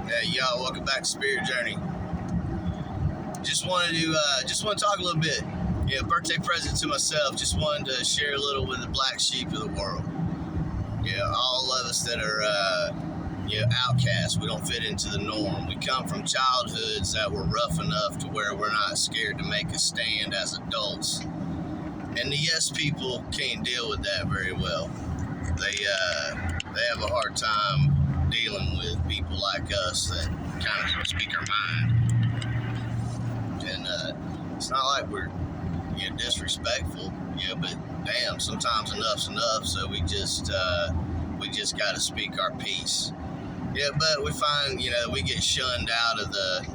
Hey, y'all, welcome back to Spirit Journey. Just wanted to talk a little bit. Yeah, birthday present to myself. Just wanted to share a little with the black sheep of the world. Yeah, all of us that are outcasts. We don't fit into the norm. We come from childhoods that were rough enough to where we're not scared to make a stand as adults. And the yes people can't deal with that very well. They have a hard time dealing with people like us that kind of speak our mind. And it's not like we're disrespectful, but damn, sometimes enough's enough. So we just got to speak our piece. Yeah, but we find we get shunned out of the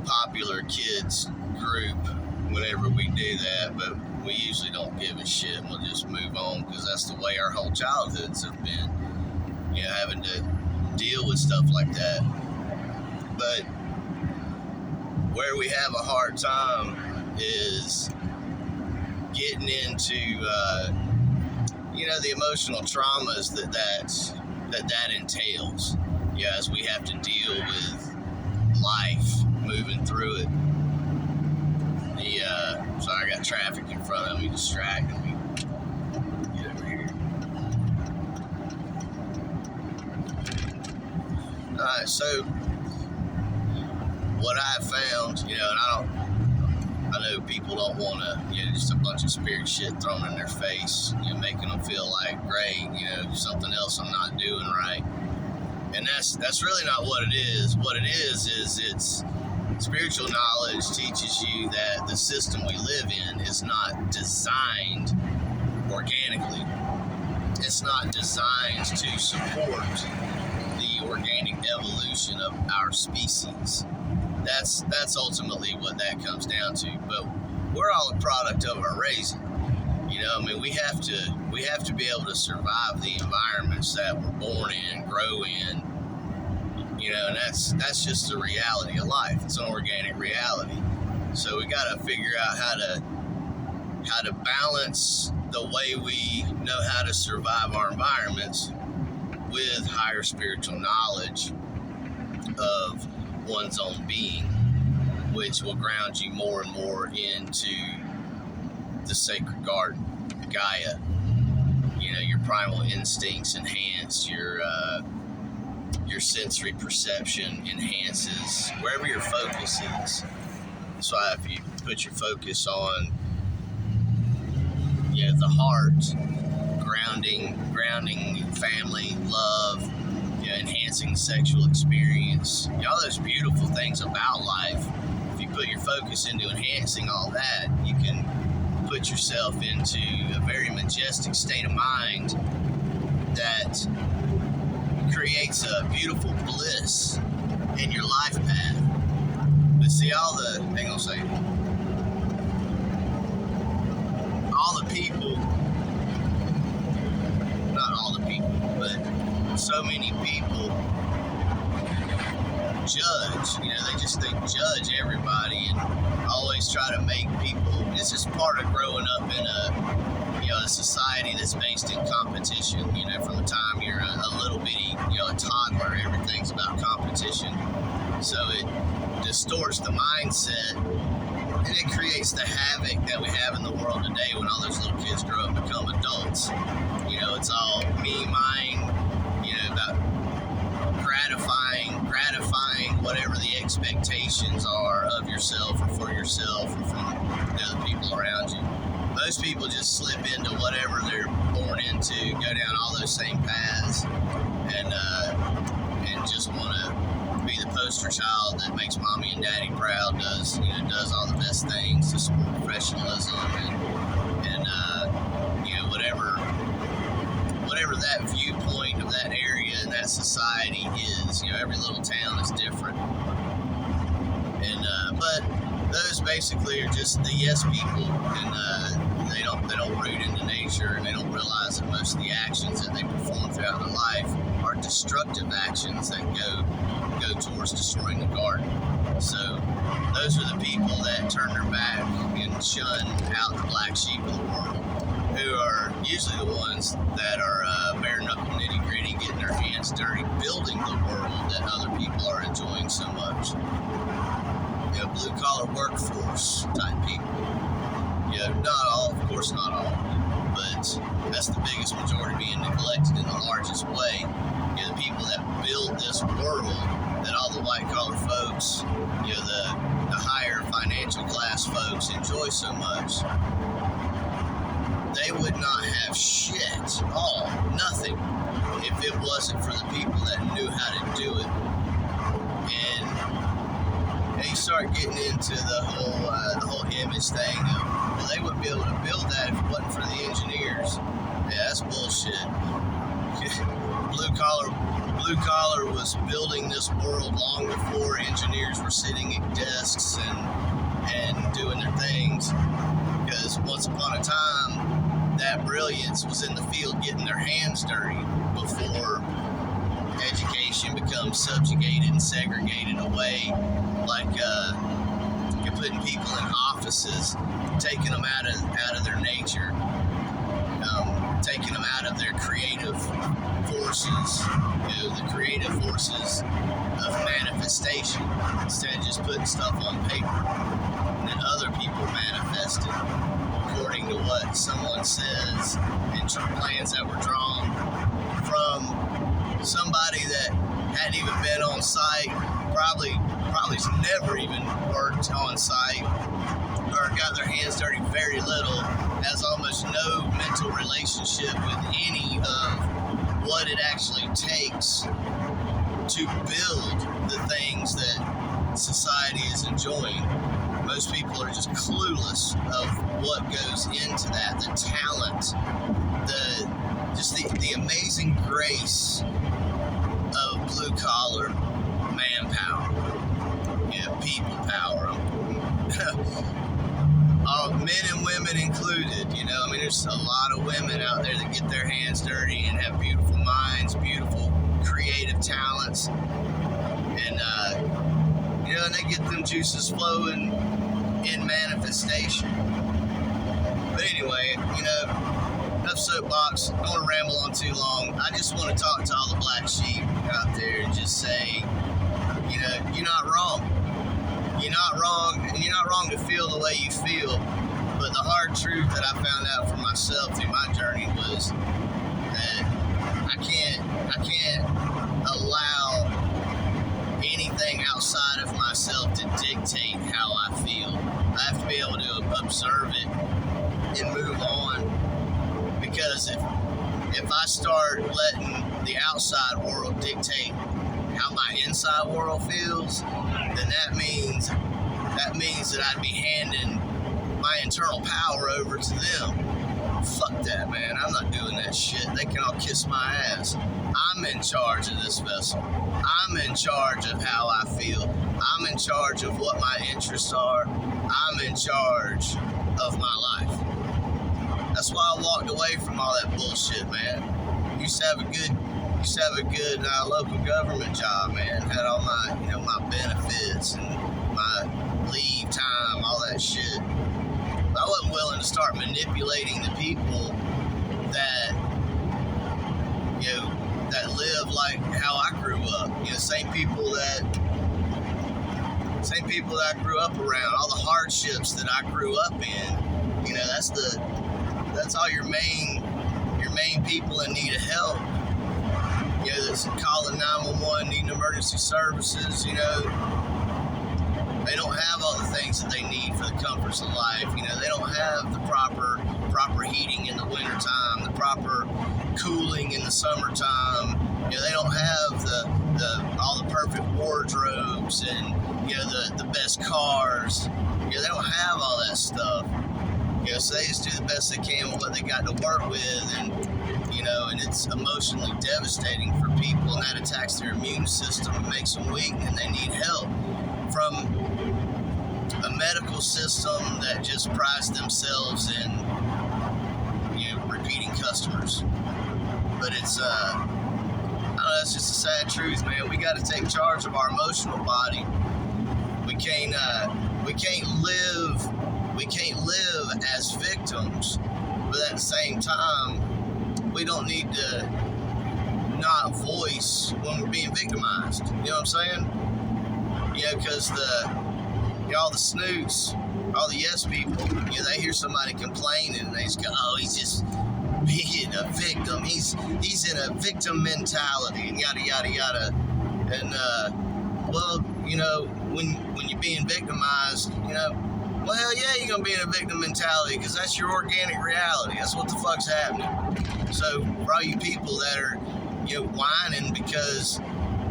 popular kids group whenever we do that, but we usually don't give a shit. We'll just move on because that's the way our whole childhoods have been, having to deal with stuff like that. But where we have a hard time is getting into the emotional traumas that entails, as we have to deal with life, moving through it. Sorry, I got traffic in front of me distracting me. Get over here. Alright, so what I have found, and I know people don't want to, just a bunch of spirit shit thrown in their face, making them feel like, great, something else I'm not doing right. And that's really not what it is. What it is it's spiritual knowledge teaches you that the system we live in is not designed organically. It's not designed to support the organic evolution of our species. That's ultimately what that comes down to. But we're all a product of our raising. We have to be able to survive the environments that we're born in, grow in. And that's just the reality of life. It's an organic reality. So we got to figure out how to balance the way we know how to survive our environments with higher spiritual knowledge of one's own being, which will ground you more and more into the sacred garden, Gaia. Your primal instincts enhance, your sensory perception enhances wherever your focus is. So if you put your focus on the heart, grounding family, love, enhancing the sexual experience, all those beautiful things about life, if you put your focus into enhancing all that, you can put yourself into a very majestic state of mind that creates a beautiful bliss in your life path. But see, all the people, not all the people, but so many people judge, they judge everybody and always try to make people, it's just part of growing up in a society that's based in competition. From the time you're a little bitty, a toddler, everything's about competition. So it distorts the mindset and it creates the havoc that we have in the world today when all those little kids grow up and become adults. It's all me, mine, about gratifying whatever the expectations are of yourself or for yourself or from the other people around you. Most people just slip into whatever they're born into, go down all those same paths, and just want to be the poster child that makes mommy and daddy proud, does all the best things to support professionalism and whatever that viewpoint of that area and that society is. Every little town is different, and but those basically are just the yes people, and they don't root into nature, and they don't realize that most of the actions that they perform throughout their life are destructive actions that go towards destroying the garden. So those are the people that turn their back and shun out the black sheep of the world, who are usually the ones that are bare knuckle nitty gritty, getting their hands hands dirty building the world that other people are enjoying so much. You know, blue collar workforce type people. You know, not all, of course not all, but that's the biggest majority being neglected in the largest way. You know, the people that build this world that all the white collar folks, you know, the higher financial class folks enjoy so much. They would not have shit, all, nothing, if it wasn't for the people that knew how to do it. And you start getting into the whole image thing of, well, they wouldn't be able to build that if it wasn't for the engineers. Yeah, that's bullshit. Blue collar was building this world long before engineers were sitting at desks and doing their things. Because once upon a time, that brilliance was in the field getting their hands dirty before education becomes subjugated and segregated away, like you're putting people in offices, taking them out of their nature, taking them out of their creative forces, you know, the creative forces of manifestation, instead of just putting stuff on paper and then other people manifest it according to what someone says and plans that were drawn from somebody that hadn't even been on site, probably's never even worked on site or got their hands dirty very little, has almost no mental relationship with any of what it actually takes to build the things that society is enjoying. Most people are just clueless of what goes into that, the talent, the amazing grace of blue collar manpower, you know, people power, men and women included. You know, I mean, there's a lot of women out there that get their hands dirty and have beautiful minds, beautiful creative talents, and you know, and they get them juices flowing in manifestation. But anyway, you know, enough soapbox. I don't want to ramble on too long. I just want to talk to all the black sheep out there and just say, you know, you're not wrong. You're not wrong, and you're not wrong to feel the way you feel. But the hard truth that I found out for myself through my journey was that I can't allow anything outside of myself to dictate how I feel. I have to be able to observe it and move on. Because if I start letting the outside world dictate how my inside world feels, then that means that I'd be handing my internal power over to them. Fuck that, man. I'm not doing that shit. They can all kiss my ass. I'm in charge of this vessel. I'm in charge of how I feel. I'm in charge of what my interests are. I'm in charge of my life. That's why I walked away from all that bullshit, man. Used to have a good local government job, man. Had all my, you know, my benefits and my leave time, all that shit. But I wasn't willing to start manipulating the people that, you know, that live like how I grew up. You know, same people that I grew up around, all the hardships that I grew up in. You know, that's all your main people in need of help. You know, that's calling 911, needing emergency services, you know. They don't have all the things that they need for the comforts of life. You know, they don't have the proper heating in the wintertime, the proper cooling in the summertime. You know, they don't have all the perfect wardrobes and, you know, the best cars. You know, they don't have all that stuff. You know, so they just do the best they can with what they got to work with, and, you know, and it's emotionally devastating for people, and that attacks their immune system and makes them weak, and they need help from a medical system that just prides themselves in, you know, repeating customers. But it's, I don't know, it's just a sad truth, man. We got to take charge of our emotional body. We can't live as victims, but at the same time, we don't need to not voice face when we're being victimized. You know what I'm saying? Because all the snoots, all the yes people, they hear somebody complaining and they just go, oh, he's just being a victim. He's in a victim mentality and yada, yada, yada. And, well, when you're being victimized, well, hell yeah, you're going to be in a victim mentality because that's your organic reality. That's what the fuck's happening. So for all you people that are, whining because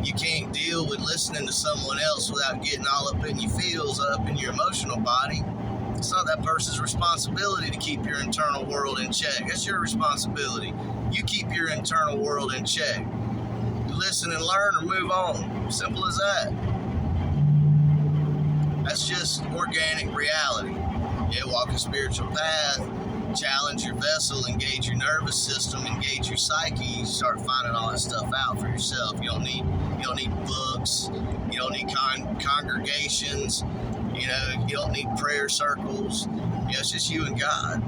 you can't deal with listening to someone else without getting all up in your feels, up in your emotional body, it's not that person's responsibility to keep your internal world in check. That's your responsibility. You keep your internal world in check. Listen and learn or move on. Simple as that. That's just organic reality. Walk a spiritual path, challenge your vessel, engage your nervous system, engage your psyche. You start finding all that stuff out for yourself. You don't need books. You don't need congregations. You don't need prayer circles. It's just you and God.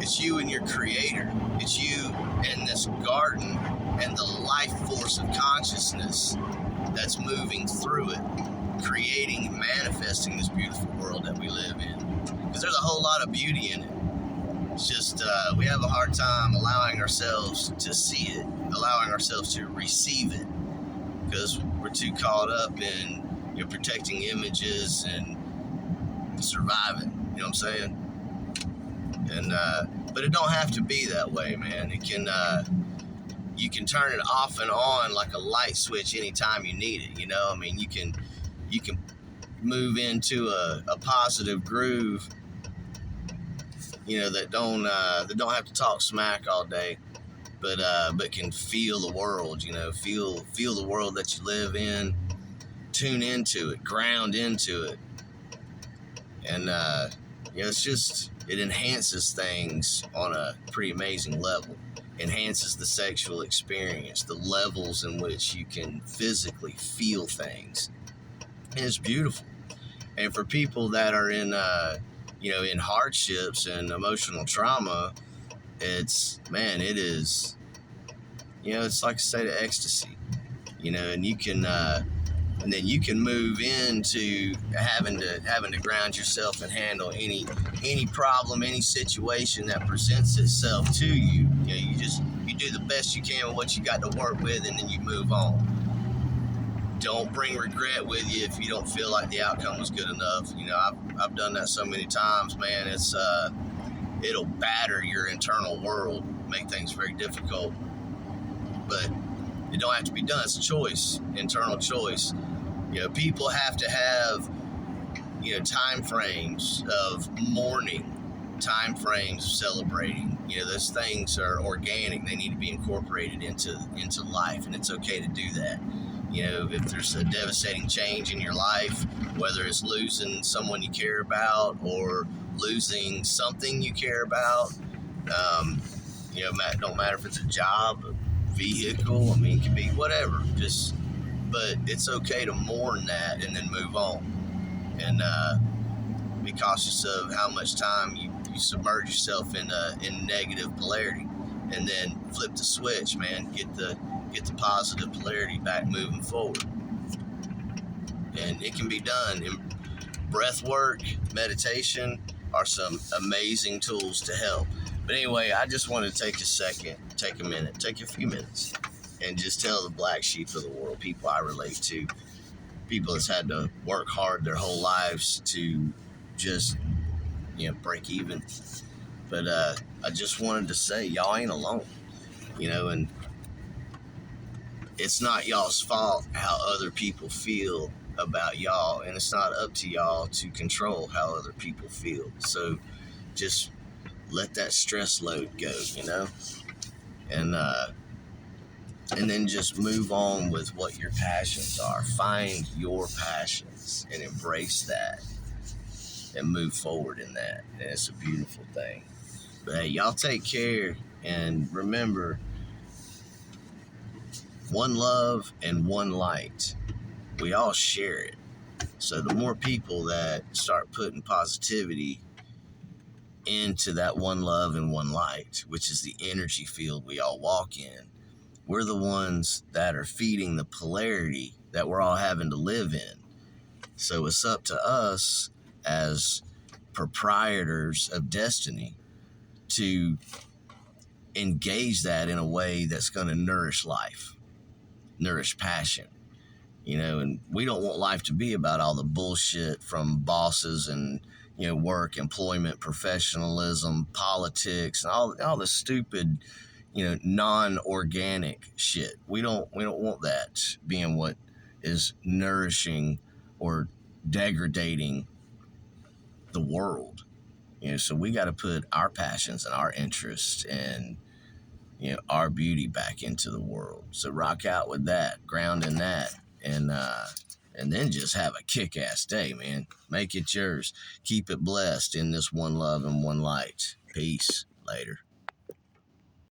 It's you and your Creator. It's you and this garden and the life force of consciousness that's moving through it, creating and manifesting this beautiful world that we live in. Because there's a whole lot of beauty in it. It's just we have a hard time allowing ourselves to see it, allowing ourselves to receive it, because we're too caught up in protecting images and surviving. You know what I'm saying? And but it don't have to be that way, man. It can you can turn it off and on like a light switch anytime you need it. You can move into a positive groove, that don't have to talk smack all day, but can feel the world, feel the world that you live in, tune into it, ground into it. And it enhances things on a pretty amazing level. Enhances the sexual experience, the levels in which you can physically feel things. And it's beautiful. And for people that are in in hardships and emotional trauma, it is, it's like a state of ecstasy, and you can, and then you can move into having to ground yourself and handle any problem, any situation that presents itself to you. You do the best you can with what you got to work with, and then you move on. Don't bring regret with you if you don't feel like the outcome was good enough. I've done that so many times, man. It's it'll batter your internal world, make things very difficult. But it don't have to be done. It's a choice, internal choice. People have to have time frames of mourning, time frames of celebrating. Those things are organic. They need to be incorporated into life, and it's okay to do that. If there's a devastating change in your life, whether it's losing someone you care about or losing something you care about, don't matter if it's a job, a vehicle, it can be whatever. But it's okay to mourn that and then move on. And be cautious of how much time you submerge yourself in negative polarity, and then flip the switch, man. Get the positive polarity back, moving forward. And it can be done. Breath work, meditation are some amazing tools to help. But anyway, I just want to take a few minutes, and just tell the black sheep of the world, people I relate to, people that's had to work hard their whole lives to just, break even. But I just wanted to say, y'all ain't alone, and it's not y'all's fault how other people feel about y'all, and it's not up to y'all to control how other people feel. So just let that stress load go, and then just move on with what your passions are. Find your passions and embrace that and move forward in that. And it's a beautiful thing. But hey, y'all take care, and remember, one love and one light. We all share it. So the more people that start putting positivity into that one love and one light, which is the energy field we all walk in, we're the ones that are feeding the polarity that we're all having to live in. So it's up to us as proprietors of destiny to engage that in a way that's going to nourish life, nourish passion, and we don't want life to be about all the bullshit from bosses and, work, employment, professionalism, politics, and all the stupid, non-organic shit. We don't want that being what is nourishing or degrading the world. So we got to put our passions and our interests and our beauty back into the world. So rock out with that, ground in that, and then just have a kick-ass day, man. Make it yours. Keep it blessed in this one love and one light. Peace. Later.